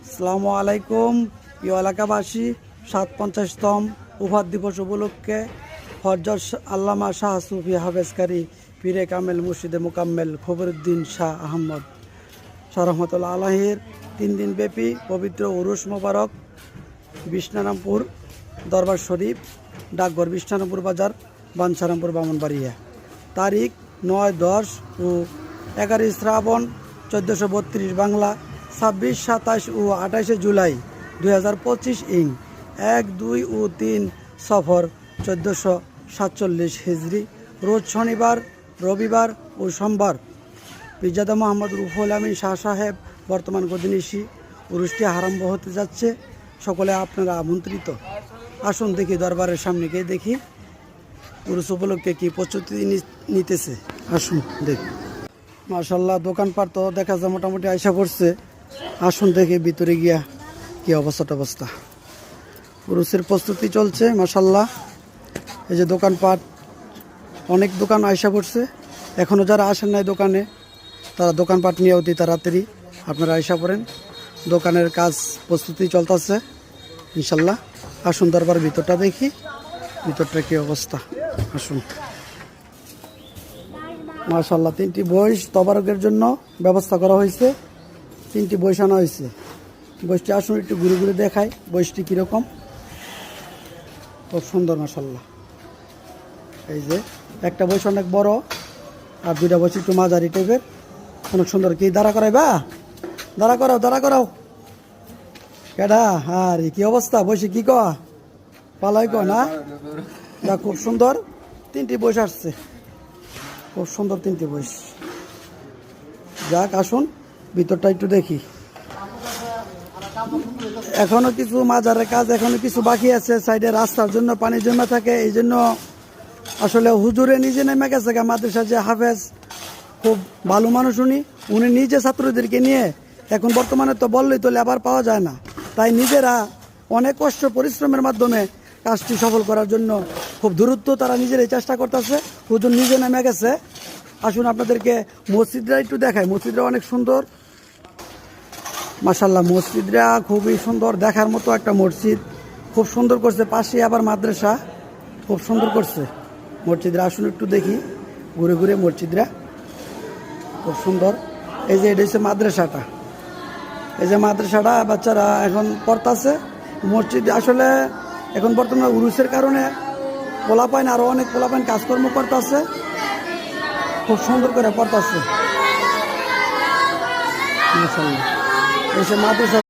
আসসালামু আলাইকুম প্রিয় এলাকাবাসী। 57তম উফাত দিবস উপলক্ষে হযরত আল্লামা শাহ সুফি হাফেজকারী পীরে কামেল মুর্শিদে মোকাম্মেল খবরউদ্দিন শাহ আহমদ শাহ রহমতুল্লাহ আলাহির 3 দিনব্যাপী পবিত্র উরুস মোবারক বিষ্ণারামপুর দরবার শরীফ, ডাকঘর বিষ্ণারামপুর বাজার, বাঞ্ছারামপুর ব্রাহ্মণবাড়িয়া। তারিখ 9, 10 ও 11 শ্রাবণ 1432 বাংলা, 26, 27 ও 28 জুলাই 2025 ইং 1, 2 ও 3 সফর 1447 হিজরি। রোজ শনিবার, রবিবার ও সোমবার। পিরজাদা মোহাম্মদ রুহুল আমিন শাহ সাহেব বর্তমান গদিনিশি। উরুসটি আরম্ভ হতে যাচ্ছে, সকলে আপনারা আমন্ত্রিত। আসুন দেখি দরবারের সামনে গিয়ে দেখি উরুস উপলক্ষে কি প্রস্তুতি নিতেছে। আসুন দেখি। মাশাল্লাহ, দোকানপাট তো দেখা যায় মোটামুটি আইসা পড়ছে। আসুন দেখি ভিতরে গিয়া কি অবস্থা। উরুসের প্রস্তুতি চলছে মাশাল্লাহ। এই যে দোকানপাট, অনেক দোকান আইসা পড়ছে। এখনও যারা আসেন নাই দোকানে, তারা দোকানপাট নিয়ে অতি তাড়াতাড়ি আপনারা আইসা পড়েন। দোকানের কাজ প্রস্তুতি চলতেছে ইনশাল্লাহ। আসুন দরবার ভিতরটা দেখি, ভিতরটা কি অবস্থা। আসুন। মাশাল্লাহ, 3টি বয়স তবারকের জন্য ব্যবস্থা করা হয়েছে। 3টি বয়স আনা হয়েছে। বয়সটি আসুন একটু ঘুরে ঘুরে দেখাই বয়সটি কীরকম। খুব সুন্দর মাশাল্লাহ। এই যে একটা বয়স অনেক বড়, আর 2টা বয়স একটু মাঝারি টাইপের, অনেক সুন্দর। কি দাঁড়া করাইবা? দাঁড়া করাও কেডা? আর কি অবস্থা? বয়সে কি কয়া পালাই ক না? যা, খুব সুন্দর 3টি বয়স আসছে। খুব সুন্দর 3টি বয়স। যাক, আসুন ভিতরটা একটু দেখি। এখনো কিছু মাজারের কাজ এখনো কিছু বাকি আছে। সাইডে রাস্তার জন্য পানি জমে থাকে, এই জন্য আসলে হুজুরে নিজে নেমে গেছে। মাদ্রাসা যে হাফেজ, খুব ভালো মানুষ উনি নিজে ছাত্রদেরকে নিয়ে, এখন বর্তমানে তো বললেই তো লেবার পাওয়া যায় না, তাই নিজেরা অনেক কষ্ট পরিশ্রমের মাধ্যমে কাজটি সফল করার জন্য খুব দূরত্ব তারা নিজেরাই চেষ্টা করতেছে। হুজুর নিজে নেমে গেছে। আসুন আপনাদেরকে মসজিদরা একটু দেখায়। মসজিদরা অনেক সুন্দর মাশাল্লাহ। মসজিদরা খুবই সুন্দর, দেখার মতো একটা মসজিদ। খুব সুন্দর করছে। পাশে আবার মাদ্রাসা, খুব সুন্দর করছে মসজিদরা। আসুন একটু দেখি ঘুরে ঘুরে মসজিদরা, খুব সুন্দর। এই যে এটা হচ্ছে মাদ্রাসাটা। এই যে মাদ্রাসাটা বাচ্চারা এখন পড়তাছে। মসজিদ আসলে এখন বর্তমানে উরুসের কারণে পোলাপাইন, আরও অনেক পোলাপাইন কাজকর্ম করতেছে, খুব সুন্দর করে পড়তাছে মাশাআল্লাহ। এই যে মাদ্রাসা।